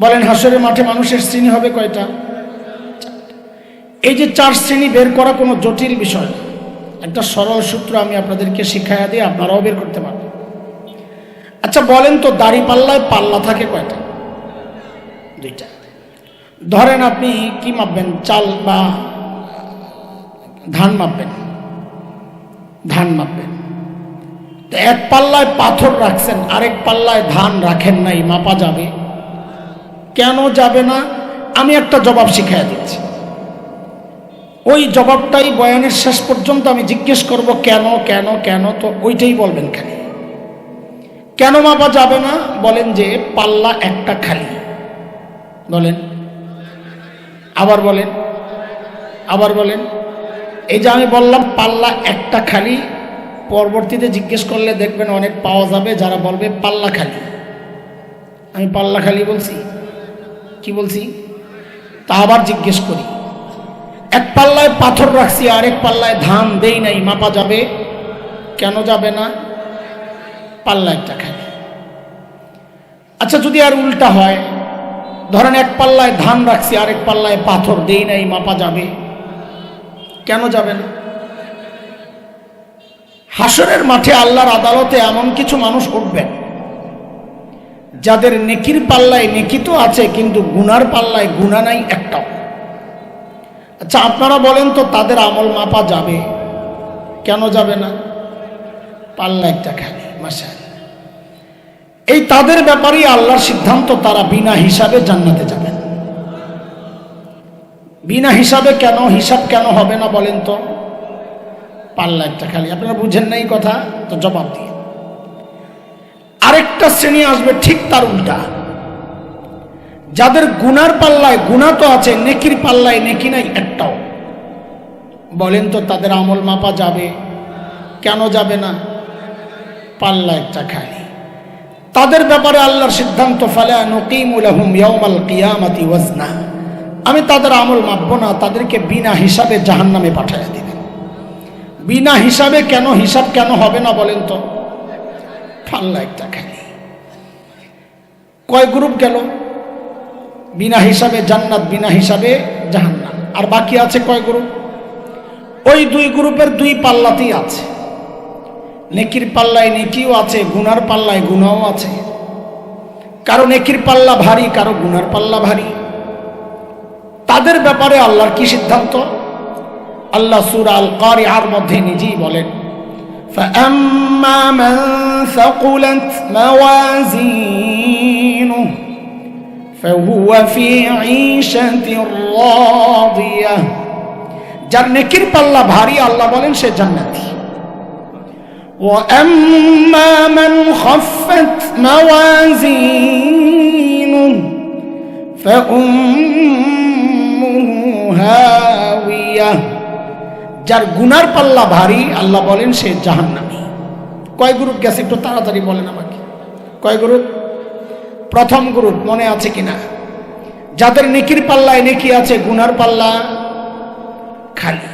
বলেন হাসরের মাঠে মানুষের শ্রেণী হবে কয়টা? এই যে 4 শ্রেণী বের করা কোনো জটিল বিষয়, একটা সরল সূত্র আমি আপনাদেরকে শিখাইয়া দিয়ে আপনারাও বের করতে পারবেন। আচ্ছা বলেন তো, দাড়ি পাল্লায় পাল্লা থাকে কয়টা? 2টা। ধরেন আপনি কি মাপবেন? চাল বা ধান মাপবেন, ধান মাপবেন। তো এক পাল্লায় পাথর রাখছেন, আরেক পাল্লায় ধান রাখেন নাই, মাপা যাবে? কেন যাবে না? আমি একটা জবাব শিখাইয়া দিচ্ছি। ওই জবাবটাই বয়ানের শেষ পর্যন্ত আমি জিজ্ঞেস করব, কেন কেন কেন, তো ওইটাই বলবেন খালি। কেন মাপা যাবে না? বলেন যে পাল্লা একটা খালি। বলেন, আবার বলেন, আবার বলেন। এই যে আমি বললাম পাল্লা একটা খালি, পরবর্তীতে জিজ্ঞেস করলে দেখবেন অনেক পাওয়া যাবে যারা বলবে পাল্লা খালি। আমি পাল্লা খালি বলছি? কি বলছি? তা আবার জিজ্ঞেস করি, এক পাল্লায় পাথর রাখছি, আরেক পাল্লায় ধান দেই নাই, মাপা যাবে? কেন যাবে না? পাল্লা একটা খালি। আচ্ছা যদি আর উল্টা হয়, ধরেন এক পাল্লায় ধান রাখছি, আরেক পাল্লায় পাথর দেই নাই, মাপা যাবে? কেন যাবে না? হাসরের মাঠে আল্লাহর আদালতে এমন কিছু মানুষ উঠবেন যাদের নেকির পাল্লায় নেকি তো আছে, কিন্তু গুনার পাল্লায় গুনাহ নাই একটাও। আচ্ছা আপনারা বলেন তো, তাদের আমল মাপা যাবে? কেন যাবে না? পাল্লা একটা খালি। মাশাআল্লাহ। এই তাদের ব্যাপারেই আল্লাহর সিদ্ধান্ত, তারা বিনা হিসাবে জান্নাতে যাবেন। বিনা হিসাবে কেন? হিসাব কেন হবে না বলেন তো? পাল্লা একটা খালি। আপনারা বুঝেন নাই কথা, তো জবাব দিয়ে। আরেকটা শ্রেণী আসবে ঠিক তার উল্টা, যাদের গুনার পাল্লায় গুনাহ তো আছে, নেকির পাল্লায় নেকি নাই একটাও। বলেন তো তাদের আমল মাপা যাবে? কেন যাবে না? পাল্লা একটা খালি। তাদের ব্যাপারে আল্লাহর সিদ্ধান্ত, ফালা নুকিমু লাহুম ইয়াউমাল কিয়ামাতি ওয়াজনা, আমি তাদের আমল মাপবো না, তাদেরকে বিনা হিসাবে জাহান্নামে পাঠাইয়া দিবেন। বিনা হিসাবে কেন? হিসাব কেন হবে না বলেন তো? পাল্লা একটা খালি। কয় গ্রুপ গেল? বিনা হিসাবে জান্নাত, বিনা হিসাবে জাহান্নাম। আর বাকি আছে কয় গ্রুপ? ওই 2 গ্রুপের 2 পাল্লাতেই আছে। নেকির পাল্লায় নেকিও আছে, গুনার পাল্লায় গুনাহও আছে। কারো নেকির পাল্লা ভারী, কারো গুনার পাল্লা ভারী। তাদের ব্যাপারে আল্লাহর কি সিদ্ধান্ত? আল্লাহ সূরা আল কারিআর মধ্যে নিজেই বলেন, فَأَمَّا مَنْ ثَقُلَتْ مَوَازِينُهُ فَهُوَ فِي عِيشَةٍ رَاضِيَةٍ, যার নেকির পাল্লা ভারী আল্লাহ বলেন সে জান্নাতি। وَأَمَّا مَنْ خَفَّتْ مَوَازِينُهُ فَأُمُّهُ هَاوِيَةٌ, যার গুনার পাল্লা ভারী আল্লাহ বলেন সে জাহান্নামী। কয় গ্রুপ গেছে একটু তাড়াতাড়ি বলেন আমাকে, কয় গ্রুপ? প্রথম গ্রুপ মনে আছে কিনা? যাদের নেকির পাল্লায় নেকি আছে, গুনার পাল্লা খালি,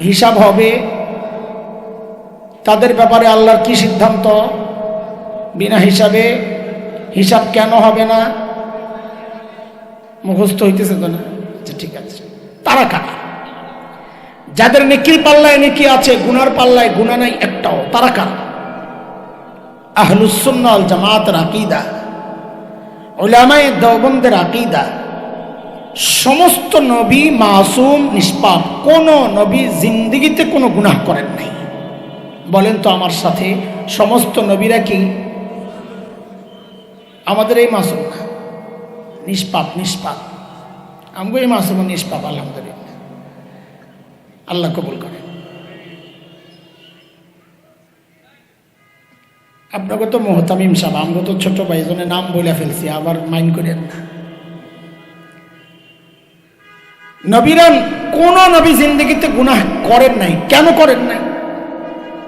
হিসাব হবে। তাদের ব্যাপারে আল্লাহর কি সিদ্ধান্ত? বিনা হিসাবে। হিসাব কেন হবে না? মুখস্থ হইতেছে তো না? আচ্ছা ঠিক আছে। তারা কারা? যাদের নেকির পাল্লায় নেকি আছে, গুনার পাল্লায় গুনাহ নাই একটাও। তারা কারা? আহলুস সুন্নাহ ওয়াল জামাতের আকীদা, উলামায়ে দেওবন্দের আকীদা, সমস্ত নবী মাসুম নিষ্পাপ, কোন নবী জিন্দেগিতে কোনো গুনাহ করেন নাই। বলেন তো আমার সাথে, সমস্ত নবীরা কি আমাদের এই মাসুম না? নিষ্পাপ, নিষ্পাপ। আমগো এই মাসুম নিষ্পাপ, আলহামদুলিল্লাহ, আল্লাহ কবুল করেন। আপনাকে তো মোহতামিম সাহেব, আমগো তো ছোট ভাই, জনের নাম বলে ফেলছি, আবার মাইন্ড করেন না। নবীরা কোন নবী জিন্দেগিতে গুনাহ করেন নাই। কেন করেন নাই?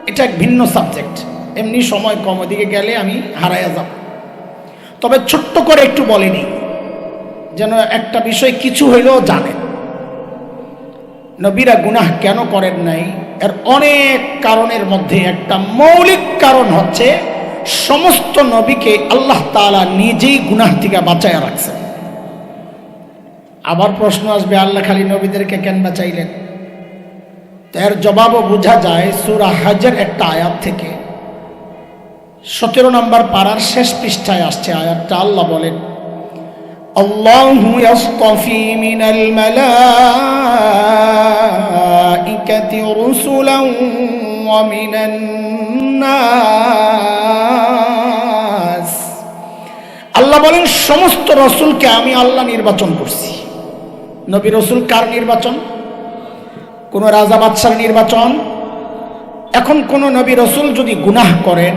এটা এক ভিন্ন সাবজেক্ট, এমনি সময় কম, ওদিকে গেলে আমি হারাইয়া যাব। তবে ছোট্ট করে একটু বলেনি, যেন একটা বিষয় কিছু হইলেও জানেন। নবীরা গুনাহ কেন করেন নাই? এর অনেক কারণের মধ্যে একটা মৌলিক কারণ হচ্ছে, সমস্ত নবীকে আল্লাহ তাআলা নিজেই গুনাহ থেকে বাঁচায়া রাখছেন। আবার প্রশ্ন আসবে, আল্লাহ খালি নবীদেরকে কেন বাঁচাইলেন? এর জবাবও বোঝা যায় সূরা হজের একটা আয়াত থেকে। 17 নম্বর পারার শেষ পৃষ্ঠায় আসছে আয়াতটা। আল্লাহ বলেন, আল্লাহু ইয়াসতাফি মিনাল মালাইকাতি রুসুলান ওয়া মিনান নাস। আল্লাহ বলেন সমস্ত রসুলকে আমি আল্লাহ নির্বাচন করছি। নবী রসুল কার নির্বাচন? কোন রাজা বাদশার নির্বাচন? এখন কোন নবী রসুল যদি গুনাহ করেন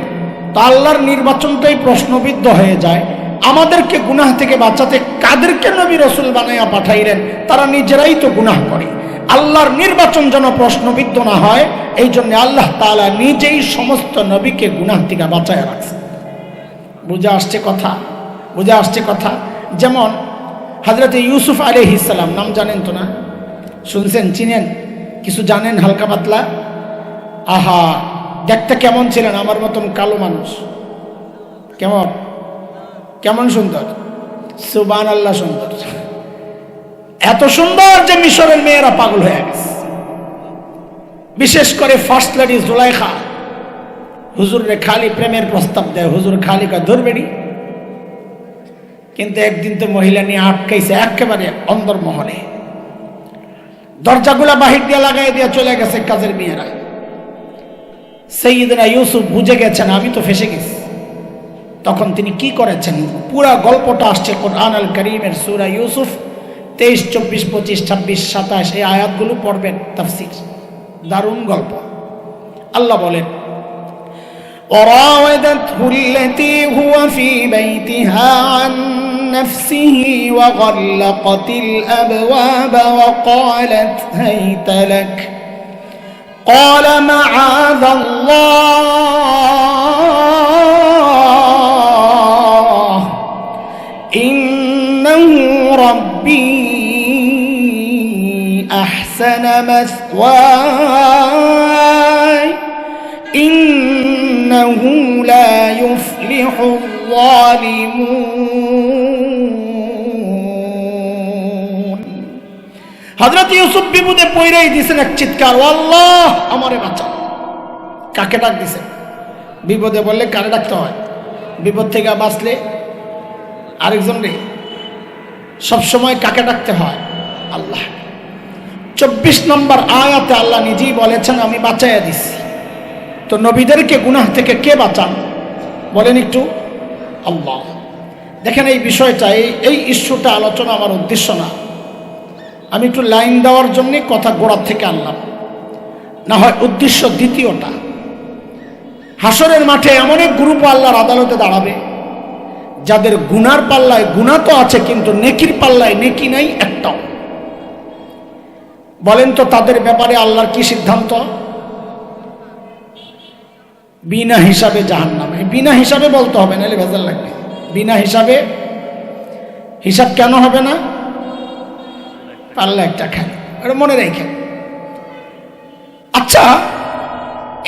তো আল্লাহর নির্বাচনটাই প্রশ্নবিদ্ধ হয়ে যায়। আমাদেরকে গুনাহ থেকে বাঁচাতে কাদেরকে নবী রসুল বানাইয়া পাঠাইলেন? তারা নিজেরাই তো গুনাহ করে। আল্লাহর নির্বাচন যেন প্রশ্নবিদ্ধ না হয়, এই জন্য আল্লাহ তাআলা নিজেই সমস্ত নবীকে গুনাহ থেকে বাঁচায় রাখছেন। বুঝে আসছে কথা? বুঝে আসছে কথা? যেমন হযরত ইউসুফ আলাইহিস সালাম, নাম জানেন তো না? শুনছেন, চিনেন, কিছু জানেন হালকা পাতলা? আহা, দেখতে কেমন ছিলেন? আমার মতন কালো মানুষ। কেমন কেমন সুন্দর! সুবহানাল্লাহ, সুন্দর, এত সুন্দর যে মিশরের মেয়েরা পাগল হয়ে গেছে। বিশেষ করে ফার্স্ট লেডি জুলাইখা হুজুরে খালি প্রেমের প্রস্তাব দেয়, হুজুর খালি কয় ধরবেড়ি। কিন্তু একদিন তো মহিলা নিয়ে আটকাইছে একেবারে অন্দরমহলে, দরজাগুলা বাহির দিয়ে লাগাই দিয়ে চলে গেছে কাজের মেয়েরা। সাইয়্যিদনা ইউসুফ বুঝে গেছেন আমি তো ফেসে গেছি। তখন তিনি কি করেছেন? পুরা গল্পটা আসছে কোরআন আল কারীমের সূরা ইউসুফ 23, 24, 25, 26, 27 এই আয়াতগুলো পড়বেন, তাফসীর, দারুণ গল্প। আল্লাহ বলেন, وراودته التي هو في بيتها عن نفسه وغلقت الأبواب وقالت هيت لك قال معاذ الله إنه ربي أحسن مثواي إنه لا يفلح الظالمون। হযরত ইউসুফ বিপদে পড়েই দিয়েছেন এক চিৎকার, আল্লাহ আমারে বাঁচাও। কাকে ডাক দিছেন? বিপদে বললে কারে ডাকতে হয়? বিপদ থেকে বাঁচলে আরেকজন রে। সবসময় কাকে ডাকতে হয়? আল্লাহ। 24 নম্বর আয়াতে আল্লাহ নিজেই বলেছেন আমি বাঁচাইয়া দিছি। তো নবীদেরকে গুনাহ থেকে কে বাঁচান বলেন একটু? আল্লাহ। দেখেন এই বিষয়টা, এই ইস্যুটা আলোচনা আমার উদ্দেশ্য না, আমি একটু লাইন দেওয়ার জন্য কথা গোড়ার থেকে আনলাম, না হয় উদ্দেশ্য দ্বিতীয়টা। হাসরের মাঠে এমন এক গ্রুপ আল্লাহর আদালতে দাঁড়াবে যাদের গুনার পাল্লায় গুনাহ তো আছে কিন্তু নেকির পাল্লায় নেকি নাই একটাও। বলেন তো তাদের ব্যাপারে আল্লাহর কি সিদ্ধান্ত? বিনা হিসাবে জাহান্নামে। বিনা হিসাবে বলতে হবে, নাহলে ভেজাল লাগবে। বিনা হিসাবে। হিসাব কেন হবে না? পাল্লা একটা খালি, এটা মনে রেখে। আচ্ছা,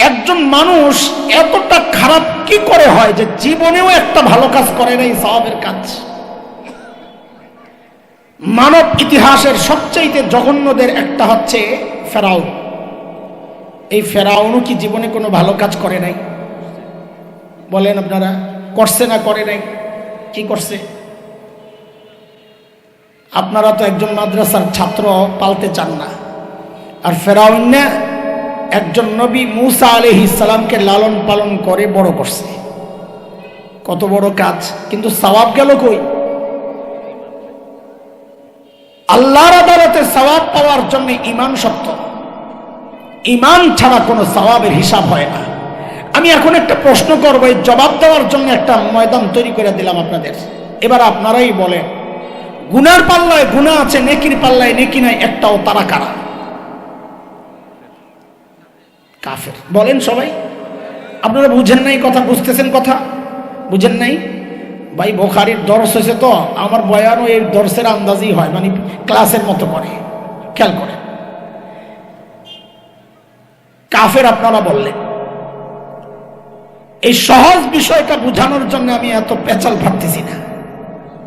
একজন মানুষ এতটা খারাপ কি করে হয় যে জীবনেও একটা ভালো কাজ করে নাই, সওয়াবের কাজ? মানব ইতিহাসের সবচাইতে জঘন্যদের একটা হচ্ছে ফেরাউন। এই ফেরাউনও কি জীবনে কোনো ভালো কাজ করে নাই? বলেন আপনারা, করছে না করে নাই? কি করছে? আপনারা তো একজন মাদ্রাসার ছাত্র পালতে চান না, আর ফেরাউন না একজন নবী মূসা আলাইহিস সালামকে লালন পালন করে বড় করছে। কত বড় কাজ, কিন্তু সওয়াব গেল কই? আল্লাহর আদালতে সওয়াব পাওয়ার জন্য ঈমান শর্ত। ঈমান ছাড়া কোনো সওয়াবের হিসাব হয় না। আমি এখন একটা প্রশ্ন করব, এই জবাব দেওয়ার জন্য একটা ময়দান তৈরি করে দিলাম আপনাদের। এবার আপনারাই বলেন, গুনার পাল্লায় গুনাহ আছে, নেকির পাল্লায় নেকি নাই, একটাও তারা কারা? কাফের। বলেন সবাই। আপনারা বুঝেন নাই কথা? বুঝতেছেন কথা? বুঝেন নাই? ভাই বুখারীর দর্স হয়েছে তো আমার বয়ানও এই দর্সের আন্দাজই হয়, মানে ক্লাসের মতো করে। খেয়াল করেন, কাফের আপনারা বললেন। এই সহজ বিষয়টা বোঝানোর জন্য আমি এত পেঁচাল ফাটতেছি না,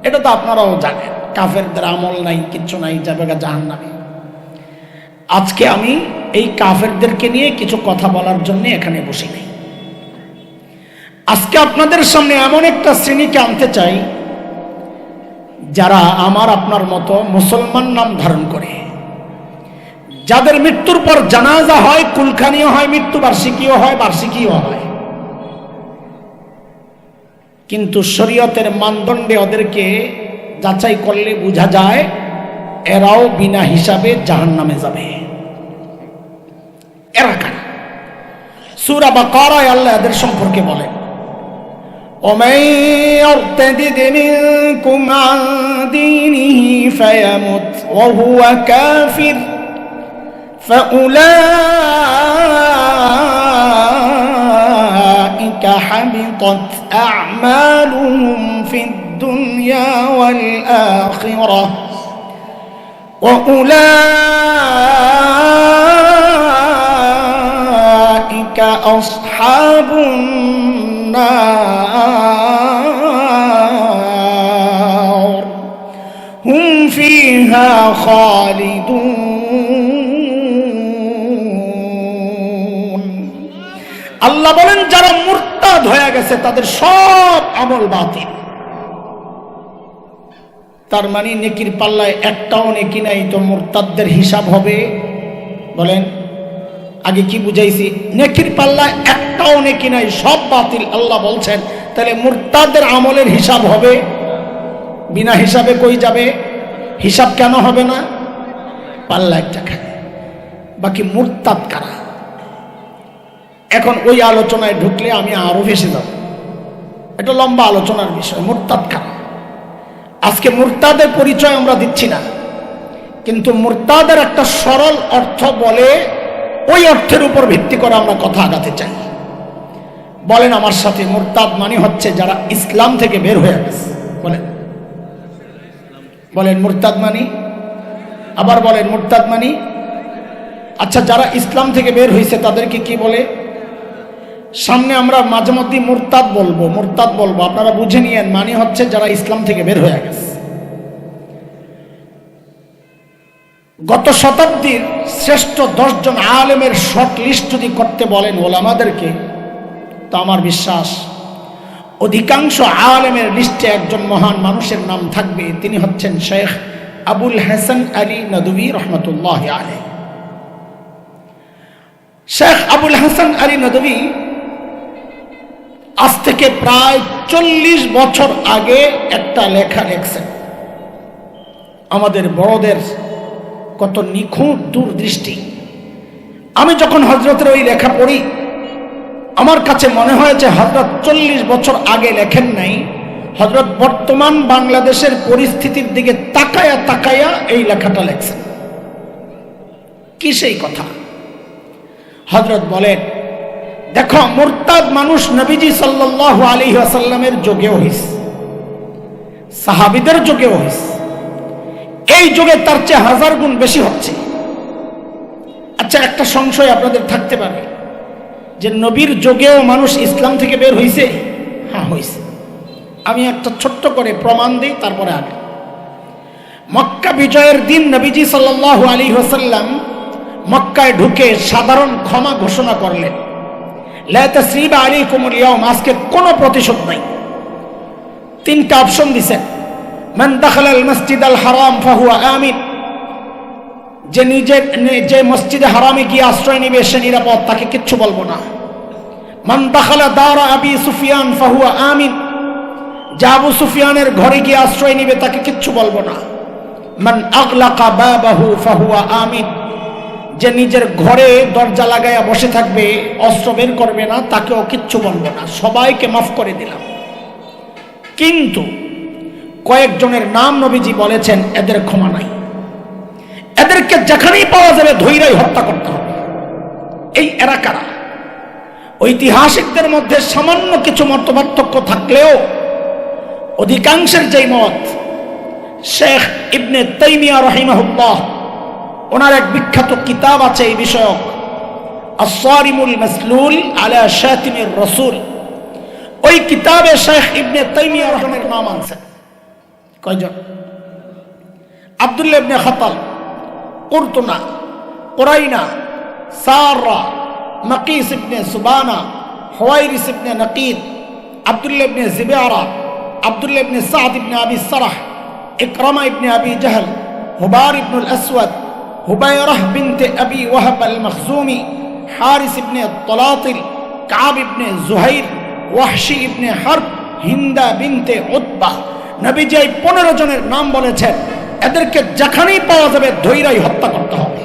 এটা তো আপনারাও জানেন। কাফেরদের আমল নাই, কিচ্ছু নাই, যাবে জাহান্নামে। আজকে আমি এই কাফেরদেরকে নিয়ে কিছু কথা বলার জন্য এখানে বসি নাই। আজকে আপনাদের সামনে এমন একটা শ্রেণীকে আনতে চাই যারা আমার আপনার মতো মুসলমান নাম ধারণ করে, যাদের মৃত্যুর পর জানাজা হয়, কুলখানিও হয়, মৃত্যু বার্ষিকীও হয়, বার্ষিকীও হয়, কিন্তু শরীয়তের মানদণ্ডে ওদেরকে যাচাই করলে বোঝা যায় এরাও বিনা হিসাবে জাহান্নামে যাবে। এরা কারা? সূরা বাকারায় আল্লাহ এদের সম্পর্কে বলেন, ومن يرتد منكم عن دينه فيمت وهو كافر فأولئك حبطت أعمالهم في الدنيا والآخرة وأولئك أصحاب النار هم فيها خالدون। আল্লাহ বলেন যারা মুরতাদ হয়ে গেছে তাদের সব আমল বাতিল। তার মানে নেকির পাল্লায় একটাও নেকি নাই, তো মুরতাদদের হিসাব হবে? বলেন, আগে কি বুঝাইছি? নেকির পাল্লায় একটাও নেকি নাই, সব বাতিল। আল্লাহ বলছেন তাহলে মুরতাদের আমলের হিসাব হবে? বিনা হিসাবে কই যাবে? হিসাব কেন হবে না? পাল্লা একটা খায়। বাকি মুরতাদ কারা? এখন ওই আলোচনায় ঢুকলে আমি আরো ভেসে যাব, এটা লম্বা আলোচনার বিষয়। মুরতাদ কারা? আজকে মুরতাদের পরিচয় আমরা দিচ্ছি না, কিন্তু মুরতাদের একটা সরল অর্থ বলে ওই অর্থের উপর ভিত্তি করে আমরা কথা আগাতে চাই। বলেন আমার সাথে, মুরতাদ মানে হচ্ছে যারা ইসলাম থেকে বের হয়ে গেছে। বলেন বলেন মুরতাদ মানি, আবার বলেন মুরতাদ মানি। আচ্ছা, যারা ইসলাম থেকে বের হয়েছে তাদেরকে কি বলে? সামনে আমরা মাঝে মধ্যে মুরতাদ বলবো, আপনারা বুঝে নিয়েন। মানে হচ্ছে যারা ইসলাম থেকে বের হয়ে গেছে। গত শতাব্দীর শ্রেষ্ঠ 10 জন আলেমের শর্ট লিস্ট যদি করতে বলেন ওলামাদেরকে, তো আমার বিশ্বাস অধিকাংশ আলেমের লিস্টে একজন মহান মানুষের নাম থাকবে। তিনি হচ্ছেন শেখ আবুল হাসান আলী নদভী রহমতুল্লাহ আলাইহি। শেখ আবুল হাসান আলী নদভী আজ থেকে প্রায় 40 বছর আগে একটা লেখা লিখছেন। আমাদের বড়দের কত নিখুঁত দূরদৃষ্টি। আমি যখন হযরতের ওই লেখা পড়ি, আমার কাছে মনে হয় যে হযরত 40 বছর আগে লেখেন নাই, হযরত বর্তমান বাংলাদেশের পরিস্থিতির দিকে তাকায়া তাকায়া এই লেখাটা লেখছেন। কি সেই কথা? হযরত বলেন, দেখো, মুরতাদ মানুষ নবীজি সাল্লাল্লাহু আলাইহি ওয়াসাল্লামের যুগেও হইছে, সাহাবীদের যুগেও হইছে, এই যুগে তার চেয়ে 1000 গুণ বেশি হচ্ছে। আচ্ছা, একটা সংশয় আপনাদের থাকতে পারে যে নবীর যুগেও মানুষ ইসলাম থেকে বের হইছে? হ্যাঁ, হইছে। আমি একটা ছোট্ট করে প্রমাণ দিই, তারপরে আগে। মক্কা বিজয়ের দিন নবীজি সাল্লাল্লাহু আলাইহি ওয়াসাল্লাম মক্কায় ঢুকে সাধারণ ক্ষমা ঘোষণা করলেন, লা তাসরিবা আলাইকুমুল ইয়াওম, আজকে কোনো প্রতিশোধ নাই। 3টা অপশন দিয়েছেন। মান দাখালাল মসজিদাল হারাম ফাহুয়া আমিন, যে মসজিদে হারামে গিয়ে আশ্রয় নিবে সে নিরাপদ, তাকে কিচ্ছু বলবো না। মান দাখালা দারা আবি সুফিয়ান ফাহুয়া আমিন, যে আবু সুফিয়ানের ঘরে গিয়ে আশ্রয় নিবে তাকে কিচ্ছু বলবো না। মান আগলাকা বাবাহু ফাহুয়া আমিন, যে নিজের ঘরে দরজা লাগাইয়া বসে থাকবে, অস্ত্র বের করবে না, তাকেও কিচ্ছু বলবো না। সবাইকে মাফ করে দিলাম। কিন্তু কয়েকজনের নাম নবীজি বলেছেন এদের ক্ষমা নাই, এদেরকে যেখানেই পাওয়া যাবে ধৈর্যই হত্যা করতে হবে। এই এরা কারা? ঐতিহাসিকদের মধ্যে সামান্য কিছু মতপার্থক্য থাকলেও অধিকাংশের যেই মত, শেখ ইবনে তাইমিয়া রাহিমাহুল্লাহ, ওনার এক বিখ্যাত কিতাব আছে এই বিষয়ক, আস-সারিমুল মাসলুল আলা শাতিমির রাসূল। ওই কিতাবে শেখ ইবনে তাইমিয়া রহমানের নাম আনছেন। কয়জন? আব্দুল্লাহ ইবনে খাতাল, কুরতুনা, কুরাইনা, সাররা, মাকিস ইবনে সুবানা, হুয়াইরিস ইবনে নাকিদ, আব্দুল্লাহ ইবনে জিবারা, আব্দুল্লাহ ইবনে সাদ ইবনে আবি সারাহ, ইকরামা ইবনে আবি জাহল, হুবার ইবনুল আসওয়াদ, হুবাইরাহ বিনতে আবি ওয়াহাব আল মখজুমি, হারিস ইবনে তলাতিল, কাব ইবনে জুহাইর, ওয়াহশি ইবনে হারব, হিন্দা বিনতে উতবা। নবীজি 15 জনের নাম বলেছেন, এদেরকে যেখানেই পাওয়া যাবে ধৈরাই হত্যা করতে হবে।